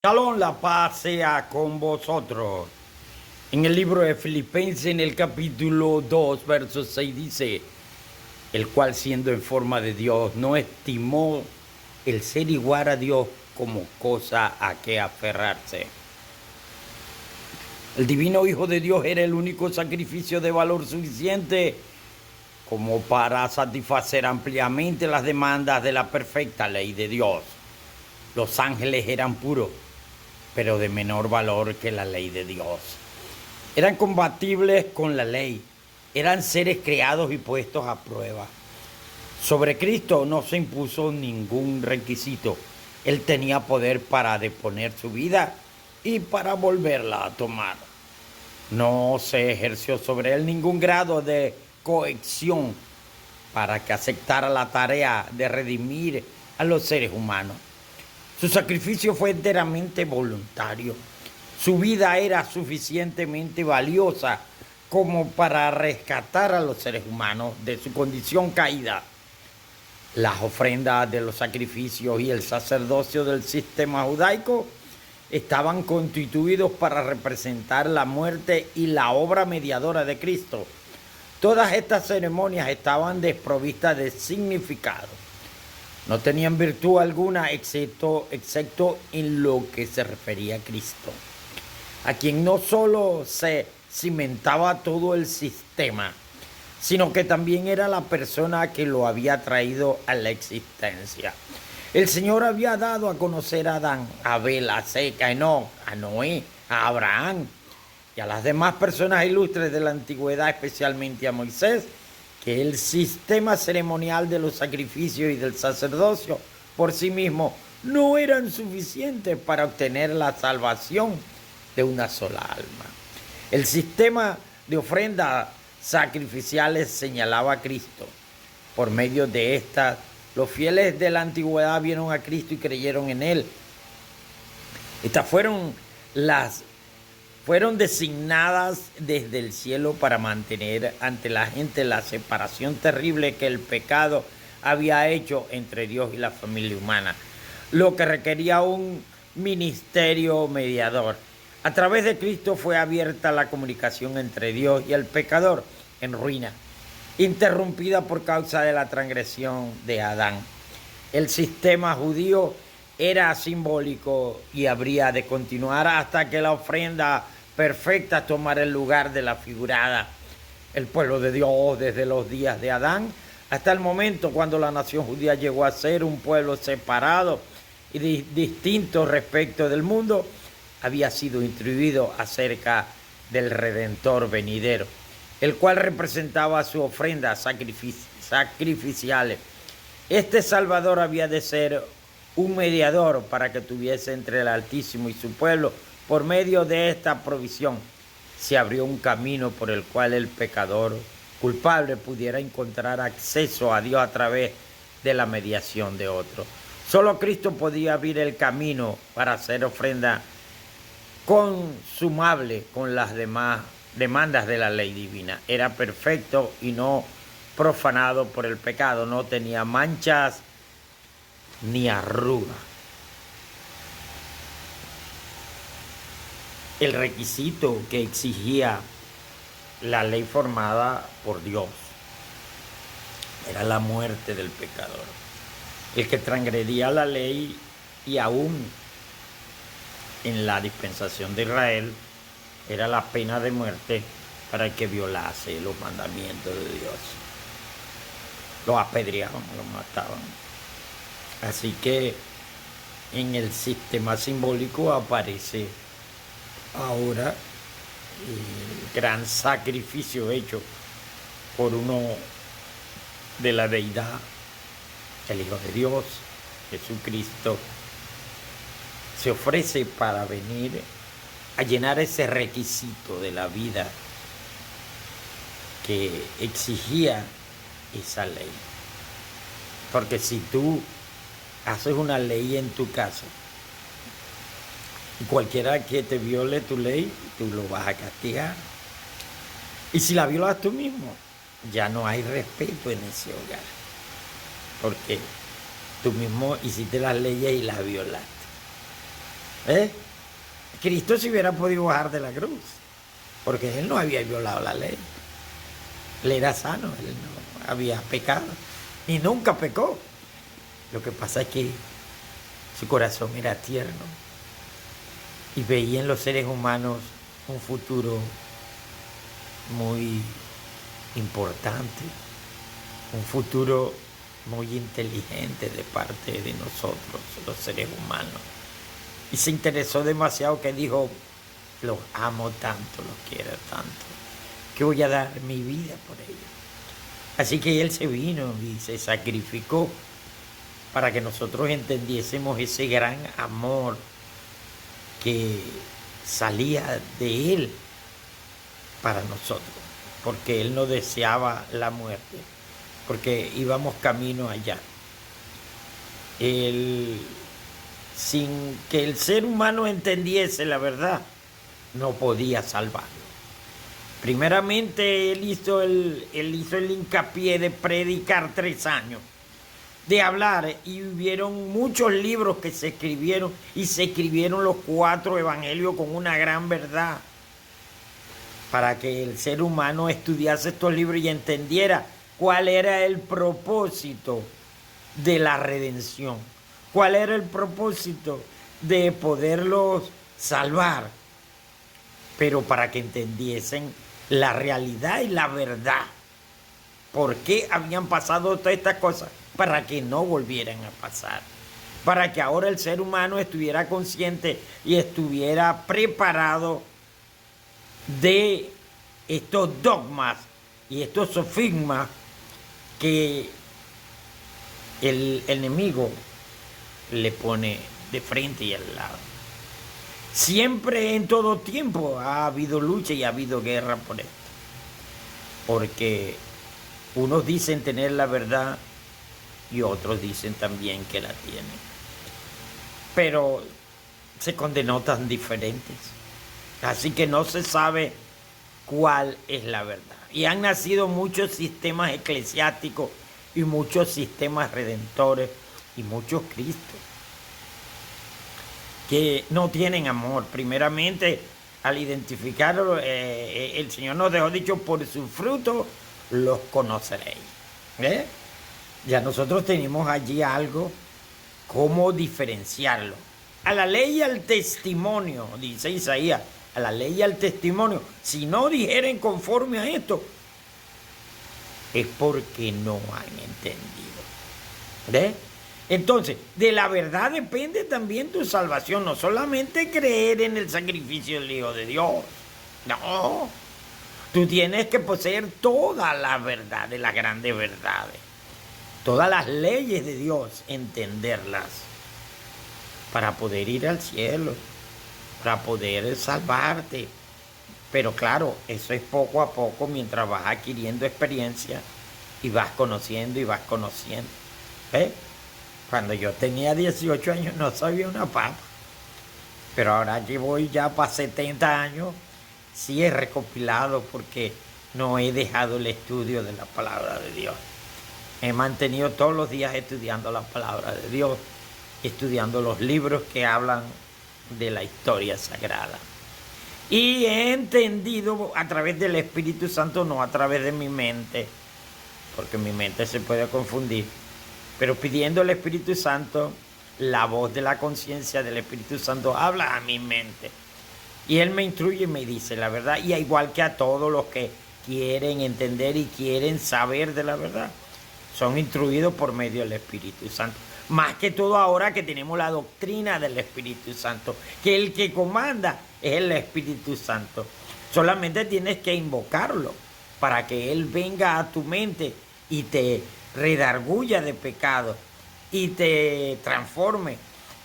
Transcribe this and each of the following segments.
Shalom, la paz sea con vosotros. En el libro de Filipenses, en el capítulo 2, verso 6 dice, el cual siendo en forma de Dios, no estimó el ser igual a Dios como cosa a que aferrarse. El divino Hijo de Dios era el único sacrificio de valor suficiente como para satisfacer ampliamente las demandas de la perfecta ley de Dios. Los ángeles eran puros, pero de menor valor que la ley de Dios. Eran compatibles con la ley, eran seres creados y puestos a prueba. Sobre Cristo no se impuso ningún requisito. Él tenía poder para deponer su vida y para volverla a tomar. No se ejerció sobre él ningún grado de coacción para que aceptara la tarea de redimir a los seres humanos. Su sacrificio fue enteramente voluntario. Su vida era suficientemente valiosa como para rescatar a los seres humanos de su condición caída. Las ofrendas de los sacrificios y el sacerdocio del sistema judaico estaban constituidos para representar la muerte y la obra mediadora de Cristo. Todas estas ceremonias estaban desprovistas de significado. No tenían virtud alguna excepto en lo que se refería a Cristo, a quien no solo se cimentaba todo el sistema, sino que también era la persona que lo había traído a la existencia. El Señor había dado a conocer a Adán, a Abel, a Seth, a Enoc, a Noé, a Abraham y a las demás personas ilustres de la antigüedad, especialmente a Moisés, que el sistema ceremonial de los sacrificios y del sacerdocio por sí mismo no eran suficientes para obtener la salvación de una sola alma. El sistema de ofrendas sacrificiales señalaba a Cristo. Por medio de estas, los fieles de la antigüedad vieron a Cristo y creyeron en Él. Estas fueron designadas desde el cielo para mantener ante la gente la separación terrible que el pecado había hecho entre Dios y la familia humana, lo que requería un ministerio mediador. A través de Cristo fue abierta la comunicación entre Dios y el pecador en ruina, interrumpida por causa de la transgresión de Adán. El sistema judío era simbólico y habría de continuar hasta que la ofrenda perfecta tomara el lugar de la figurada. El pueblo de Dios desde los días de Adán hasta el momento cuando la nación judía llegó a ser un pueblo separado y distinto respecto del mundo, había sido instruido acerca del Redentor venidero, el cual representaba su ofrenda sacrificiales. Este Salvador había de ser un mediador para que tuviese entre el Altísimo y su pueblo. Por medio de esta provisión se abrió un camino por el cual el pecador culpable pudiera encontrar acceso a Dios a través de la mediación de otro. Solo Cristo podía abrir el camino para hacer ofrenda consumable con las demás demandas de la ley divina. Era perfecto y no profanado por el pecado, no tenía manchas ni arruga. El requisito que exigía la ley formada por Dios era la muerte del pecador. El que transgredía la ley, y aún en la dispensación de Israel, era la pena de muerte para el que violase los mandamientos de Dios. Lo apedreaban, lo mataban. Así que en el sistema simbólico aparece ahora el gran sacrificio hecho por uno de la deidad, el Hijo de Dios, Jesucristo, se ofrece para venir a llenar ese requisito de la vida que exigía esa ley. Porque si tú haces una ley en tu casa y cualquiera que te viole tu ley, tú lo vas a castigar. Y si la violas tú mismo, ya no hay respeto en ese hogar, porque tú mismo hiciste las leyes y las violaste. ¿Eh? Cristo se hubiera podido bajar de la cruz, porque él no había violado la ley. Él era sano, él no había pecado, ni nunca pecó. Lo que pasa es que su corazón era tierno y veía en los seres humanos un futuro muy importante, un futuro muy inteligente de parte de nosotros, los seres humanos. Y se interesó demasiado que dijo, los amo tanto, los quiero tanto, que voy a dar mi vida por ellos. Así que él se vino y se sacrificó para que nosotros entendiésemos ese gran amor que salía de él para nosotros, porque él no deseaba la muerte, porque íbamos camino allá. Él, sin que el ser humano entendiese la verdad, no podía salvarlo. Primeramente, él hizo el hincapié de predicar 3 años, de hablar, y hubieron muchos libros que se escribieron, y se escribieron los 4 evangelios con una gran verdad, para que el ser humano estudiase estos libros y entendiera cuál era el propósito de la redención, cuál era el propósito de poderlos salvar, pero para que entendiesen la realidad y la verdad, por qué habían pasado todas estas cosas, para que no volvieran a pasar, para que ahora el ser humano estuviera consciente y estuviera preparado de estos dogmas y estos sofismas que el enemigo le pone de frente y al lado. Siempre, en todo tiempo, ha habido lucha y ha habido guerra por esto, porque unos dicen tener la verdad y otros dicen también que la tienen, pero se connotan diferentes, así que no se sabe cuál es la verdad. Y han nacido muchos sistemas eclesiásticos y muchos sistemas redentores y muchos cristos que no tienen amor. Primeramente, al identificarlo, el Señor nos dejó dicho, por su fruto los conoceréis. Ya nosotros tenemos allí algo, cómo diferenciarlo. A la ley y al testimonio, dice Isaías, a la ley y al testimonio, si no dijeren conforme a esto, es porque no han entendido. Entonces, de la verdad depende también tu salvación, no solamente creer en el sacrificio del Hijo de Dios. No, tú tienes que poseer toda la verdad, de las grandes verdades, todas las leyes de Dios, entenderlas, para poder ir al cielo, para poder salvarte. Pero claro, eso es poco a poco, mientras vas adquiriendo experiencia y vas conociendo y vas conociendo. Cuando yo tenía 18 años no sabía una papa, pero ahora que voy ya para 70 años, sí he recopilado, porque no he dejado el estudio de la palabra de Dios. Me he mantenido todos los días estudiando la palabra de Dios, estudiando los libros que hablan de la historia sagrada. Y he entendido a través del Espíritu Santo, no a través de mi mente, porque mi mente se puede confundir, pero pidiendo al Espíritu Santo, la voz de la conciencia del Espíritu Santo habla a mi mente. Y Él me instruye y me dice la verdad, y igual que a todos los que quieren entender y quieren saber de la verdad, son instruidos por medio del Espíritu Santo. Más que todo ahora que tenemos la doctrina del Espíritu Santo, que el que comanda es el Espíritu Santo. Solamente tienes que invocarlo para que Él venga a tu mente y te redarguya de pecado y te transforme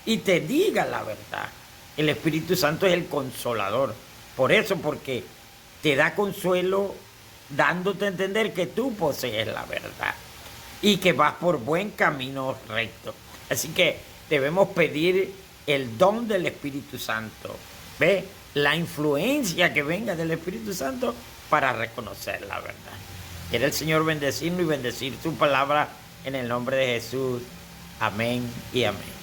y te diga la verdad. El Espíritu Santo es el consolador. Por eso, porque te da consuelo dándote a entender que tú posees la verdad y que vas por buen camino recto. Así que debemos pedir el don del Espíritu Santo, la influencia que venga del Espíritu Santo para reconocer la verdad. Quiere el Señor bendecirnos y bendecir su palabra en el nombre de Jesús. Amén y amén.